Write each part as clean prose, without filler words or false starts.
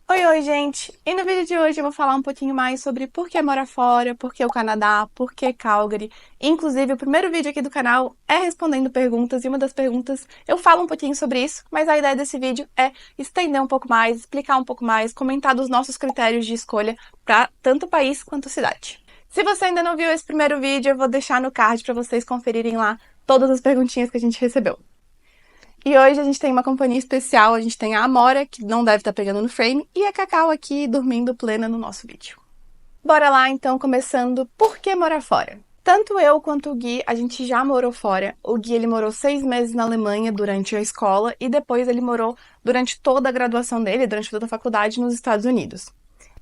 Oi, gente! E no vídeo de hoje eu vou falar um pouquinho mais sobre por que morar fora, por que o Canadá, por que Calgary. Inclusive, o primeiro vídeo aqui do canal é respondendo perguntas, e uma das perguntas eu falo um pouquinho sobre isso, mas a ideia desse vídeo é estender um pouco mais, explicar um pouco mais, comentar dos nossos critérios de escolha para tanto país quanto cidade. Se você ainda não viu esse primeiro vídeo, eu vou deixar no card para vocês conferirem lá todas as perguntinhas que a gente recebeu. E hoje a gente tem uma companhia especial, a gente tem a Amora, que não deve estar pegando no frame, e a Cacau aqui dormindo plena no nosso vídeo. Bora lá então, começando por que morar fora? Tanto eu quanto o Gui, a gente já morou fora. O Gui, ele morou 6 meses na Alemanha durante a escola e depois ele morou durante toda a graduação dele, durante toda a faculdade nos Estados Unidos.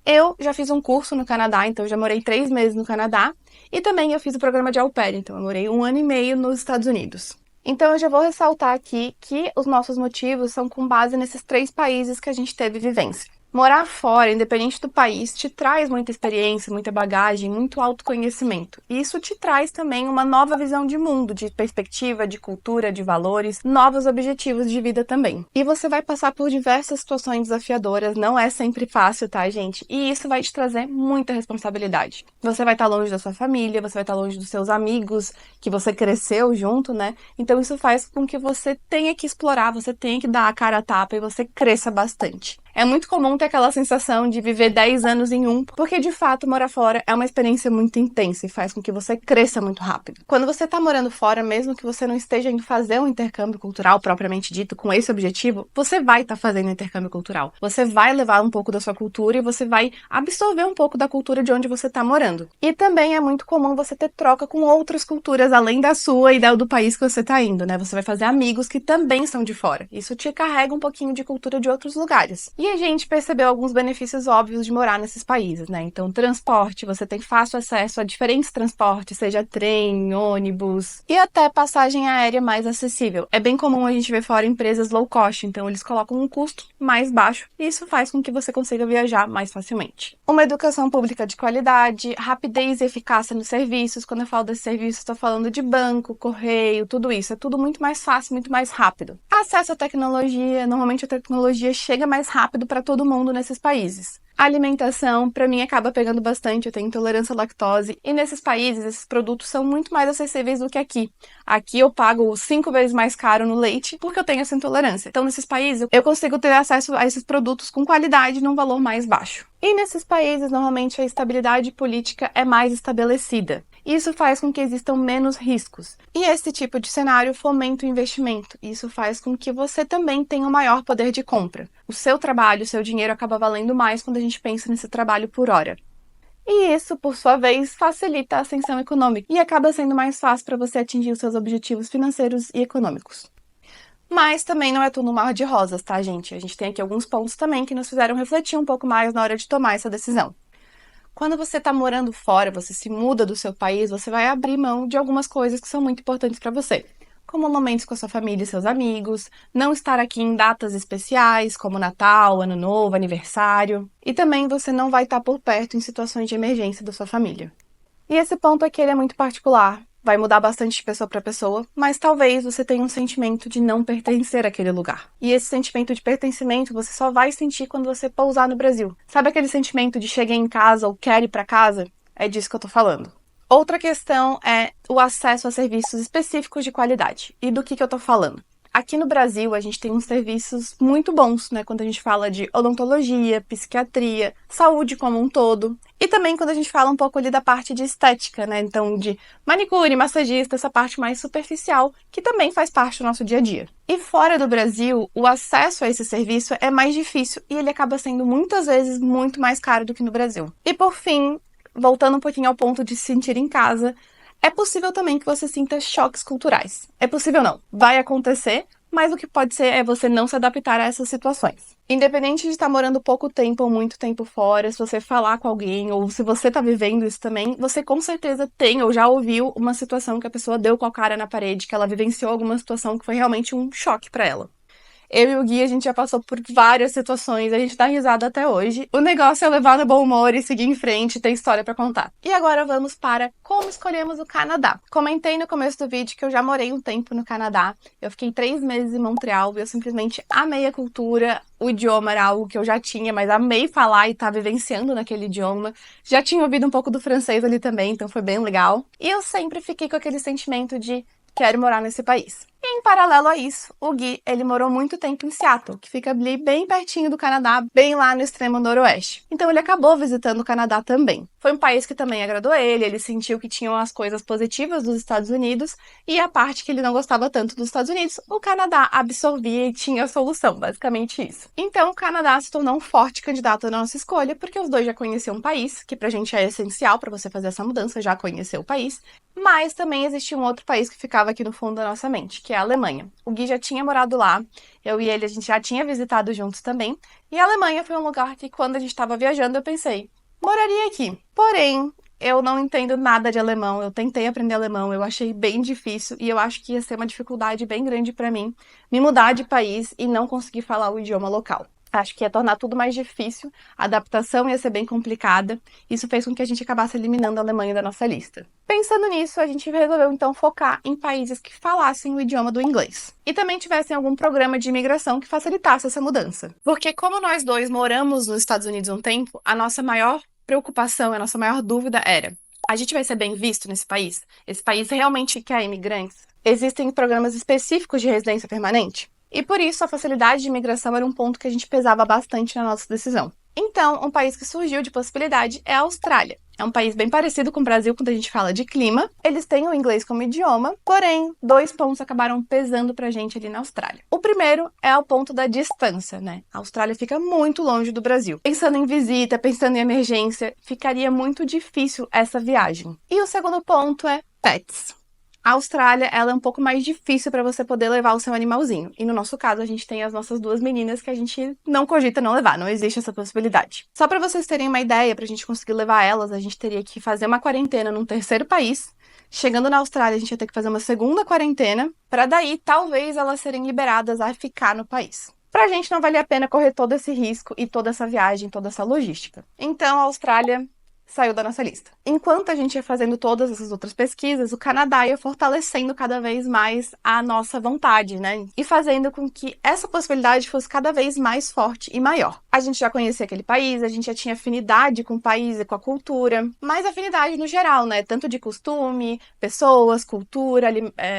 Eu já fiz um curso no Canadá, então eu já morei 3 meses no Canadá e também eu fiz o programa de au pair, então eu morei 1 ano e meio nos Estados Unidos. Então eu já vou ressaltar aqui que os nossos motivos são com base nesses 3 países que a gente teve vivência. Morar fora, independente do país, te traz muita experiência, muita bagagem, muito autoconhecimento. E isso te traz também uma nova visão de mundo, de perspectiva, de cultura, de valores, novos objetivos de vida também. E você vai passar por diversas situações desafiadoras, não é sempre fácil, tá, gente? E isso vai te trazer muita responsabilidade. Você vai estar longe da sua família, você vai estar longe dos seus amigos, que você cresceu junto, né? Então isso faz com que você tenha que explorar, você tenha que dar a cara a tapa e você cresça bastante. É muito comum ter aquela sensação de viver 10 anos em um, porque de fato morar fora é uma experiência muito intensa e faz com que você cresça muito rápido. Quando você tá morando fora, mesmo que você não esteja indo fazer um intercâmbio cultural propriamente dito com esse objetivo, você vai estar fazendo um intercâmbio cultural. Você vai levar um pouco da sua cultura e você vai absorver um pouco da cultura de onde você tá morando. E também é muito comum você ter troca com outras culturas além da sua e do país que você tá indo, né? Você vai fazer amigos que também são de fora. Isso te carrega um pouquinho de cultura de outros lugares. E a gente percebeu alguns benefícios óbvios de morar nesses países, né? Então, transporte, você tem fácil acesso a diferentes transportes, seja trem, ônibus e até passagem aérea mais acessível. É bem comum a gente ver fora empresas low cost, então eles colocam um custo mais baixo e isso faz com que você consiga viajar mais facilmente. Uma educação pública de qualidade, rapidez e eficácia nos serviços. Quando eu falo desses serviços, estou falando de banco, correio, tudo isso. É tudo muito mais fácil, muito mais rápido. Acesso à tecnologia, normalmente a tecnologia chega mais rápido para todo mundo nesses países. A alimentação, para mim, acaba pegando bastante, eu tenho intolerância à lactose, e nesses países esses produtos são muito mais acessíveis do que aqui. Aqui eu pago 5 vezes mais caro no leite porque eu tenho essa intolerância. Então, nesses países, eu consigo ter acesso a esses produtos com qualidade num valor mais baixo. E nesses países, normalmente, a estabilidade política é mais estabelecida. Isso faz com que existam menos riscos. E esse tipo de cenário fomenta o investimento. Isso faz com que você também tenha um maior poder de compra. O seu trabalho, o seu dinheiro acaba valendo mais quando a gente pensa nesse trabalho por hora. E isso, por sua vez, facilita a ascensão econômica e acaba sendo mais fácil para você atingir os seus objetivos financeiros e econômicos. Mas também não é tudo um mar de rosas, tá, gente? A gente tem aqui alguns pontos também que nos fizeram refletir um pouco mais na hora de tomar essa decisão. Quando você está morando fora, você se muda do seu país, você vai abrir mão de algumas coisas que são muito importantes para você, como momentos com a sua família e seus amigos, não estar aqui em datas especiais, como Natal, Ano Novo, aniversário, e também você não vai estar por perto em situações de emergência da sua família. E esse ponto aqui ele é muito particular, vai mudar bastante de pessoa para pessoa, mas talvez você tenha um sentimento de não pertencer àquele lugar. E esse sentimento de pertencimento você só vai sentir quando você pousar no Brasil. Sabe aquele sentimento de cheguei em casa ou quero ir para casa? É disso que eu tô falando. Outra questão é o acesso a serviços específicos de qualidade. E do que eu tô falando? Aqui no Brasil, a gente tem uns serviços muito bons, né? Quando a gente fala de odontologia, psiquiatria, saúde como um todo. E também quando a gente fala um pouco ali da parte de estética, né? Então, de manicure, massagista, essa parte mais superficial, que também faz parte do nosso dia a dia. E fora do Brasil, o acesso a esse serviço é mais difícil e ele acaba sendo muitas vezes muito mais caro do que no Brasil. E por fim, voltando um pouquinho ao ponto de se sentir em casa, é possível também que você sinta choques culturais. É possível não, vai acontecer, mas o que pode ser é você não se adaptar a essas situações. Independente de estar morando pouco tempo ou muito tempo fora, se você falar com alguém ou se você está vivendo isso também, você com certeza tem ou já ouviu uma situação que a pessoa deu com a cara na parede, que ela vivenciou alguma situação que foi realmente um choque para ela. Eu e o Gui, a gente já passou por várias situações, a gente dá risada até hoje. O negócio é levar no bom humor e seguir em frente, ter história pra contar. E agora vamos para como escolhemos o Canadá. Comentei no começo do vídeo que eu já morei um tempo no Canadá. Eu fiquei 3 meses em Montreal e eu simplesmente amei a cultura. O idioma era algo que eu já tinha, mas amei falar e estar vivenciando naquele idioma. Já tinha ouvido um pouco do francês ali também, então foi bem legal. E eu sempre fiquei com aquele sentimento de quero morar nesse país. E em paralelo a isso, o Gui, ele morou muito tempo em Seattle, que fica ali bem pertinho do Canadá, bem lá no extremo noroeste. Então ele acabou visitando o Canadá também. Foi um país que também agradou ele sentiu que tinham as coisas positivas dos Estados Unidos e a parte que ele não gostava tanto dos Estados Unidos, o Canadá absorvia e tinha a solução, basicamente isso. Então o Canadá se tornou um forte candidato na nossa escolha, porque os dois já conheciam o país, que pra gente é essencial pra você fazer essa mudança, já conhecer o país, mas também existia um outro país que ficava aqui no fundo da nossa mente, que é a Alemanha. O Gui já tinha morado lá, eu e ele a gente já tinha visitado juntos também, e a Alemanha foi um lugar que quando a gente estava viajando eu pensei, moraria aqui. Porém, eu não entendo nada de alemão, eu tentei aprender alemão, eu achei bem difícil e eu acho que ia ser uma dificuldade bem grande para mim me mudar de país e não conseguir falar o idioma local. Acho que ia tornar tudo mais difícil, a adaptação ia ser bem complicada. Isso fez com que a gente acabasse eliminando a Alemanha da nossa lista. Pensando nisso, a gente resolveu então focar em países que falassem o idioma do inglês. E também tivessem algum programa de imigração que facilitasse essa mudança. Porque como nós dois moramos nos Estados Unidos há um tempo, a nossa maior preocupação, a nossa maior dúvida era: a gente vai ser bem visto nesse país? Esse país realmente quer imigrantes? Existem programas específicos de residência permanente? E por isso a facilidade de imigração era um ponto que a gente pesava bastante na nossa decisão. Então, um país que surgiu de possibilidade é a Austrália. É um país bem parecido com o Brasil quando a gente fala de clima. Eles têm o inglês como idioma, porém, 2 pontos acabaram pesando pra gente ali na Austrália. O primeiro é o ponto da distância, né? A Austrália fica muito longe do Brasil. Pensando em visita, pensando em emergência, ficaria muito difícil essa viagem. E o segundo ponto é pets. A Austrália, ela é um pouco mais difícil para você poder levar o seu animalzinho. E no nosso caso, a gente tem as nossas 2 meninas que a gente não cogita não levar, não existe essa possibilidade. Só para vocês terem uma ideia, para a gente conseguir levar elas, a gente teria que fazer uma quarentena num terceiro país. Chegando na Austrália, a gente ia ter que fazer uma segunda quarentena, para daí talvez elas serem liberadas a ficar no país. Pra gente não valia a pena correr todo esse risco e toda essa viagem, toda essa logística. Então, a Austrália saiu da nossa lista. Enquanto a gente ia fazendo todas essas outras pesquisas, o Canadá ia fortalecendo cada vez mais a nossa vontade, né? E fazendo com que essa possibilidade fosse cada vez mais forte e maior. A gente já conhecia aquele país, a gente já tinha afinidade com o país e com a cultura, mas afinidade no geral, né? Tanto de costume, pessoas, cultura,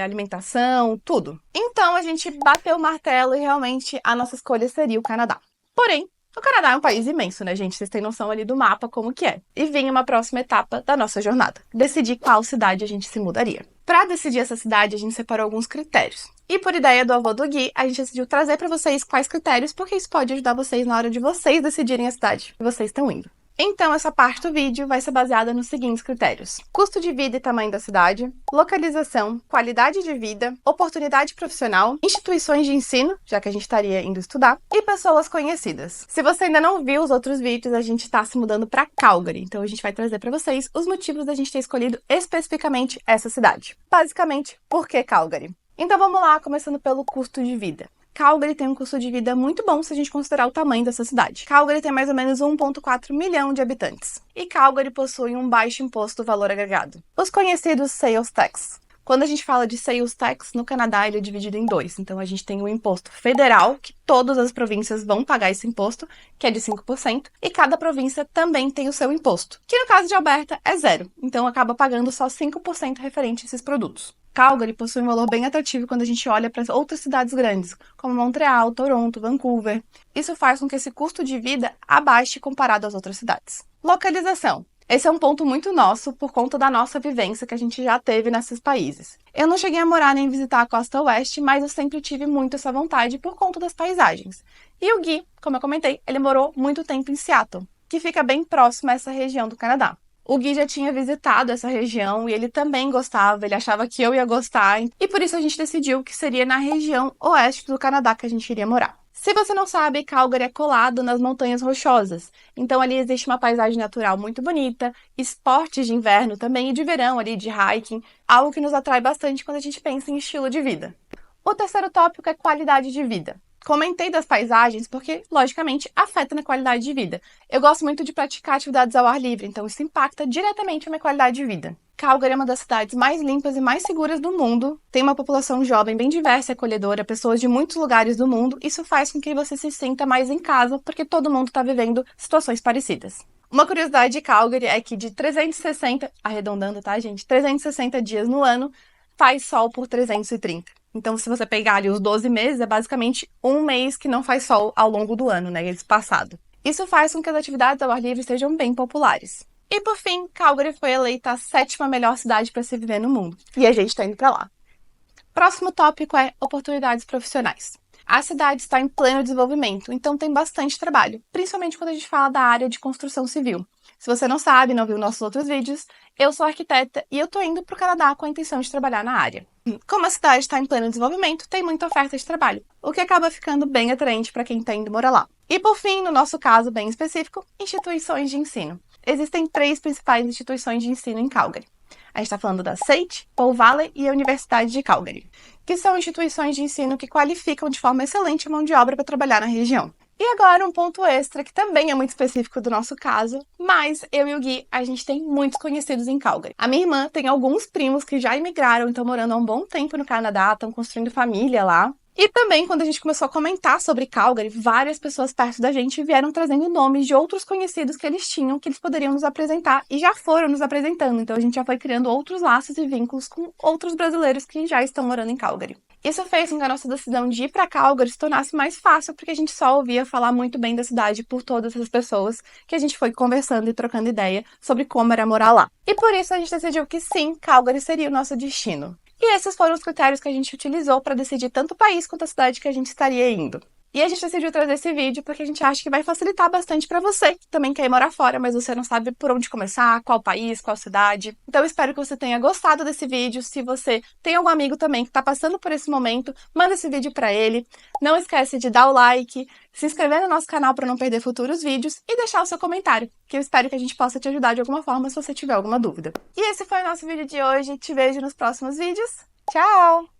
alimentação, tudo. Então a gente bateu o martelo e realmente a nossa escolha seria o Canadá. Porém, o Canadá é um país imenso, né, gente? Vocês têm noção ali do mapa como que é. E vinha uma próxima etapa da nossa jornada: decidir qual cidade a gente se mudaria. Para decidir essa cidade, a gente separou alguns critérios. E por ideia do avô do Gui, a gente decidiu trazer para vocês quais critérios, porque isso pode ajudar vocês na hora de vocês decidirem a cidade que vocês estão indo. Então, essa parte do vídeo vai ser baseada nos seguintes critérios: custo de vida e tamanho da cidade, localização, qualidade de vida, oportunidade profissional, instituições de ensino, já que a gente estaria indo estudar, e pessoas conhecidas. Se você ainda não viu os outros vídeos, a gente está se mudando para Calgary, então a gente vai trazer para vocês os motivos da gente ter escolhido especificamente essa cidade. Basicamente, por que Calgary? Então vamos lá, começando pelo custo de vida. Calgary tem um custo de vida muito bom se a gente considerar o tamanho dessa cidade. Calgary tem mais ou menos 1,4 milhão de habitantes. E Calgary possui um baixo imposto do valor agregado, os conhecidos Sales Tax. Quando a gente fala de Sales Tax, no Canadá ele é dividido em 2. Então a gente tem o imposto federal, que todas as províncias vão pagar esse imposto, que é de 5%, e cada província também tem o seu imposto, que no caso de Alberta é 0. Então acaba pagando só 5% referente a esses produtos. Calgary possui um valor bem atrativo quando a gente olha para outras cidades grandes, como Montreal, Toronto, Vancouver. Isso faz com que esse custo de vida abaixe comparado às outras cidades. Localização. Esse é um ponto muito nosso por conta da nossa vivência que a gente já teve nesses países. Eu não cheguei a morar nem visitar a costa oeste, mas eu sempre tive muito essa vontade por conta das paisagens. E o Gui, como eu comentei, ele morou muito tempo em Seattle, que fica bem próximo a essa região do Canadá. O Gui já tinha visitado essa região e ele também gostava, ele achava que eu ia gostar, e por isso a gente decidiu que seria na região oeste do Canadá que a gente iria morar. Se você não sabe, Calgary é colado nas Montanhas Rochosas, então ali existe uma paisagem natural muito bonita, esportes de inverno também e de verão ali, de hiking, algo que nos atrai bastante quando a gente pensa em estilo de vida. O terceiro tópico é qualidade de vida. Comentei das paisagens porque, logicamente, afeta na qualidade de vida. Eu gosto muito de praticar atividades ao ar livre, então isso impacta diretamente a minha qualidade de vida. Calgary é uma das cidades mais limpas e mais seguras do mundo, tem uma população jovem bem diversa e acolhedora, pessoas de muitos lugares do mundo. Isso faz com que você se sinta mais em casa, porque todo mundo está vivendo situações parecidas. Uma curiosidade de Calgary é que de 360, arredondando, tá, gente? 360 dias no ano, faz sol por 330. Então, se você pegar ali os 12 meses, é basicamente um mês que não faz sol ao longo do ano, né? Esse passado. Isso faz com que as atividades ao ar livre sejam bem populares. E por fim, Calgary foi eleita a 7ª melhor cidade para se viver no mundo. E a gente está indo para lá. Próximo tópico é oportunidades profissionais. A cidade está em pleno desenvolvimento, então tem bastante trabalho, principalmente quando a gente fala da área de construção civil. Se você não sabe, não viu nossos outros vídeos, eu sou arquiteta e eu tô indo para o Canadá com a intenção de trabalhar na área. Como a cidade está em pleno desenvolvimento, tem muita oferta de trabalho, o que acaba ficando bem atraente para quem está indo morar lá. E por fim, no nosso caso bem específico, instituições de ensino. Existem 3 principais instituições de ensino em Calgary. A gente está falando da SAIT, Paul Valley e a Universidade de Calgary, que são instituições de ensino que qualificam de forma excelente a mão de obra para trabalhar na região. E agora um ponto extra, que também é muito específico do nosso caso, mas eu e o Gui, a gente tem muitos conhecidos em Calgary. A minha irmã tem alguns primos que já imigraram, estão morando há um bom tempo no Canadá, estão construindo família lá. E também, quando a gente começou a comentar sobre Calgary, várias pessoas perto da gente vieram trazendo nomes de outros conhecidos que eles tinham, que eles poderiam nos apresentar, e já foram nos apresentando. Então a gente já foi criando outros laços e vínculos com outros brasileiros que já estão morando em Calgary. Isso fez com que a nossa decisão de ir para Calgary se tornasse mais fácil, porque a gente só ouvia falar muito bem da cidade por todas essas pessoas que a gente foi conversando e trocando ideia sobre como era morar lá. E por isso a gente decidiu que sim, Calgary seria o nosso destino. E esses foram os critérios que a gente utilizou para decidir tanto o país quanto a cidade que a gente estaria indo. E a gente decidiu trazer esse vídeo porque a gente acha que vai facilitar bastante para você, que também quer ir morar fora, mas você não sabe por onde começar, qual país, qual cidade. Então eu espero que você tenha gostado desse vídeo. Se você tem algum amigo também que está passando por esse momento, manda esse vídeo para ele. Não esquece de dar o like, se inscrever no nosso canal para não perder futuros vídeos e deixar o seu comentário, que eu espero que a gente possa te ajudar de alguma forma se você tiver alguma dúvida. E esse foi o nosso vídeo de hoje. Te vejo nos próximos vídeos. Tchau!